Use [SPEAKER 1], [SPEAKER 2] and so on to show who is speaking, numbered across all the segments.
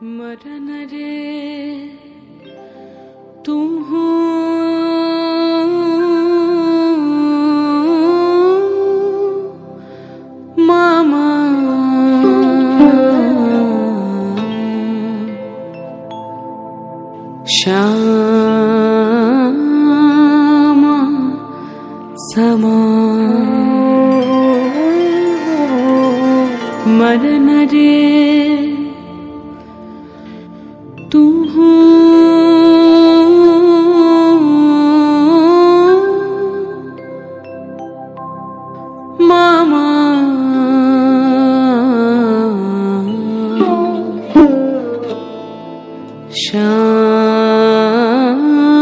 [SPEAKER 1] मरण रे तुम हो मामा श्यामा समा मरण रे तू हो मामा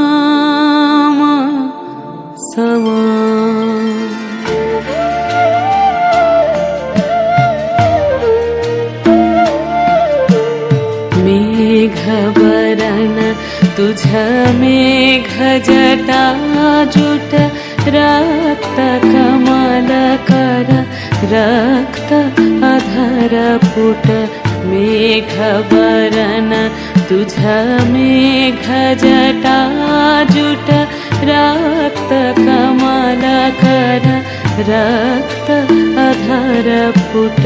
[SPEAKER 1] श्यामा समा मेघवरण तुझ मेघ जटा जुट रक्त कमल कर रक्त अधर पुट मेघवरण तुझ मेघ जटा जुट रक्त कमल कर रक्त अधर पुट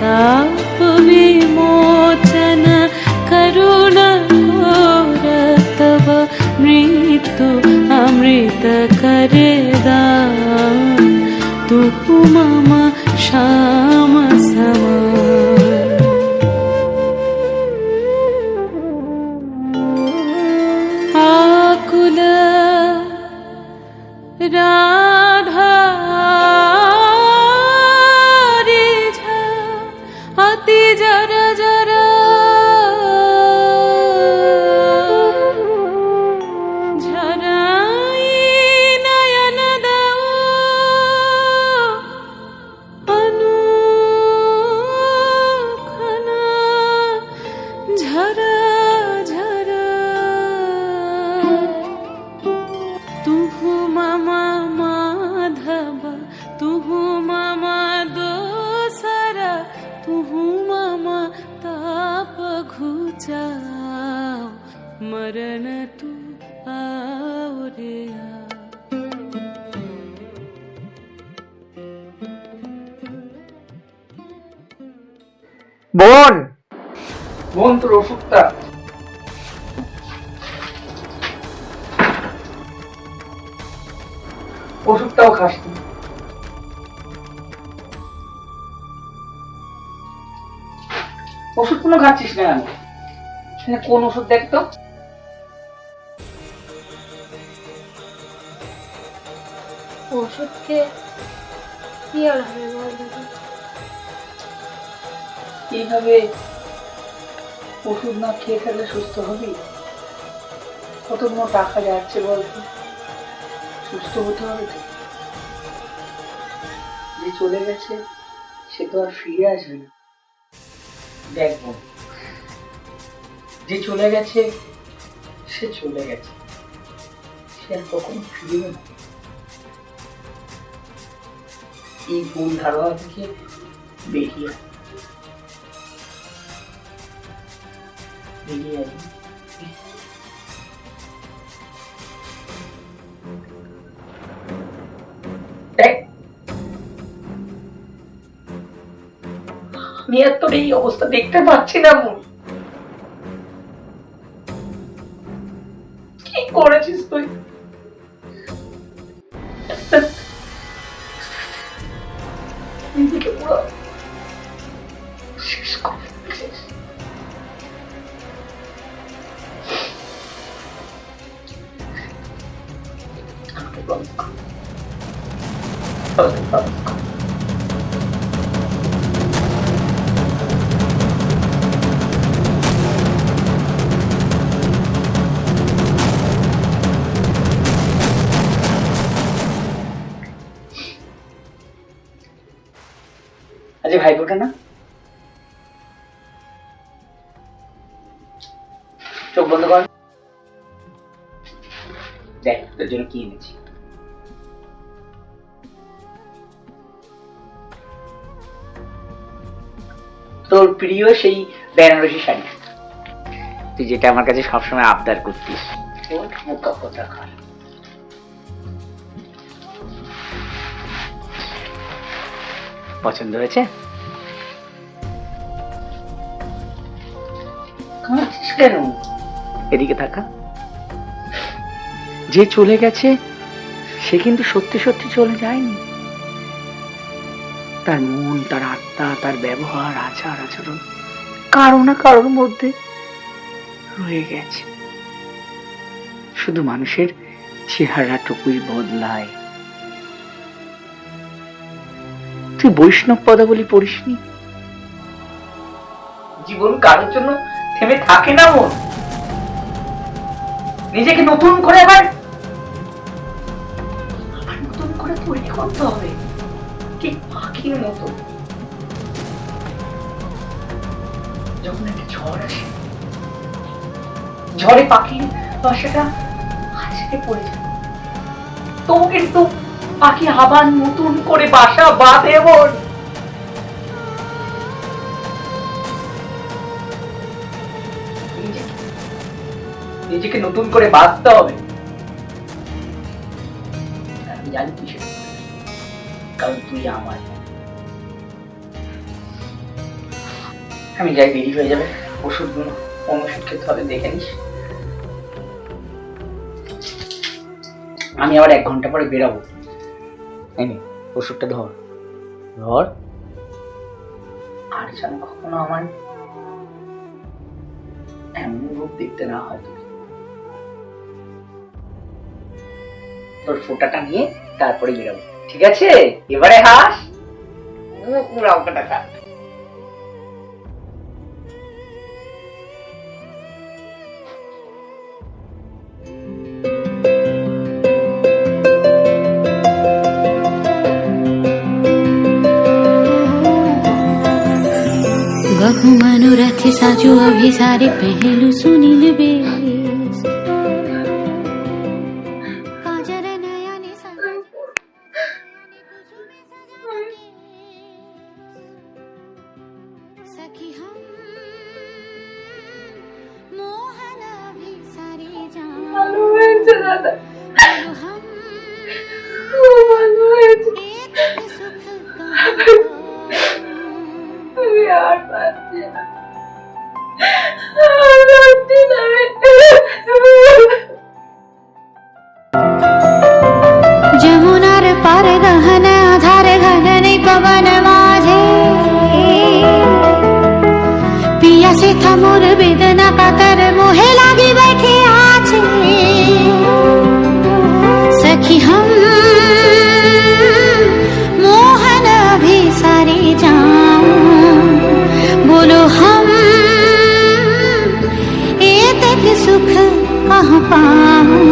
[SPEAKER 1] ताप विमोचन करुण घोरतव मृत्यु अमृत करे दान तू मम श्याम समान आकुल राधा अति जर जर झराई नयन दऊ अनुखना झर झर तुहु मम माधव तुहु मम दोसर तुहु मम ताप घुचाओ मरण तू आओ रे
[SPEAKER 2] বোন বোন তোর ওষুধটা ওষুধটাও খাস না ওষুধ কোনো খাচ্ছিস না কেন কোন ওষুধ দেখ তো
[SPEAKER 3] ওষুধ খেয়ে কি আর হবে বল দাদা
[SPEAKER 2] এইভাবে ওষুধ না খেয়ে থাকলে সুস্থ হবি কতগুলো টাকা যাচ্ছে বলতো সুস্থ হতে হবে তো যে চলে গেছে সে তো আর ফিরে আসবে না দেখবো যে চলে গেছে সে চলে গেছে সে আর কখনো ফিরবে না এই ভুল ধারণা থেকে বেরিয়ে আসবে আমি আর তোর এই অবস্থা দেখতে পাচ্ছি না মন কি করেছিস তুই নিজেকে পুরো শেষ করে ফেলেছিস আমাকে প্রমিস কর আমাকে প্রমিস কর আজকে ভাইফোঁটা না চোখ বন্ধ কর দেখ তোর জন্য কি এনেছি তোর প্রিয় সেই বেনারসি শাড়ি
[SPEAKER 4] তুই যেটা আমার কাছে সবসময় আবদার করতিস।
[SPEAKER 2] বোকা কোথাকার।
[SPEAKER 4] পছন্দ হয়েছে?
[SPEAKER 2] কাঁদছিস কেন?
[SPEAKER 4] এদিকে থাকা। যে চলে গেছে সে কিন্তু সত্যি সত্যি চলে যায়নি। তার মন, তার আত্মা, তার ব্যবহার, আচার আচরণ কারো না কারোর মধ্যে রয়ে গেছে। শুধু মানুষের চেহারাটুকুই বদলায়। তুই বৈষ্ণব পদাবলী পড়িসনি?
[SPEAKER 2] জীবন কারোর জন্য থেমে থাকে না মন। নিজেকে নতুন করে আবার নতুন করে তৈরি করতে হবে, ঠিক পাখির মতো। যখন একটা ঝড় আসে, ঝড়ে পাখির বাসাটা হাসিতে পড়ে যায়, তবু কিন্তু পাখি আবার নতুন করে বাসা বাঁধে। বোন, নিজেকে নতুন করে বাঁচতে হবে। আমি জানি তুই সেটা, কারণ তুই আমার। আমি যাই, দেরি হয়ে যাবে। ওষুধ খেতে হবে, দেখে নিস। আমি আবার 1 ঘন্টা পরে বেরাবো।
[SPEAKER 4] ওষুধটা ধর ধর।
[SPEAKER 2] আর যেন কখনো আমার এমন রূপ দেখতে না হয়। তোর ফোঁটাটা নিয়ে তারপরে বেরাবো, ঠিক আছে? এবারে হাস।
[SPEAKER 1] बहु मनोरथ साजो अभिसारे पहलू सुनील बेस काजर नयने सखी हम मोहन अभिसारे जान हम एक सुख
[SPEAKER 3] আর পাচ্ছি না।
[SPEAKER 1] যমুনার পার গহন আধার ঘন পবন মাঝে পিয়া से था मोर वेदना कातर मोहे लागी बैठे आछे सखी हम मोहन अभिसारे जाऊं बोलो हम एतक सुख कहाँ पाऊं।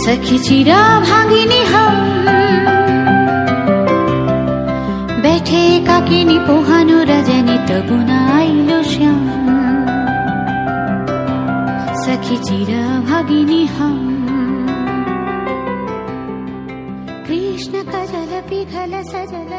[SPEAKER 1] सखी चिरा भागिनी हम बैठे काकिनी पोहानो रजनी तबु नाइलो श्याम सखी चिरा भागिनी हम कृष्ण कजल पिघल सजल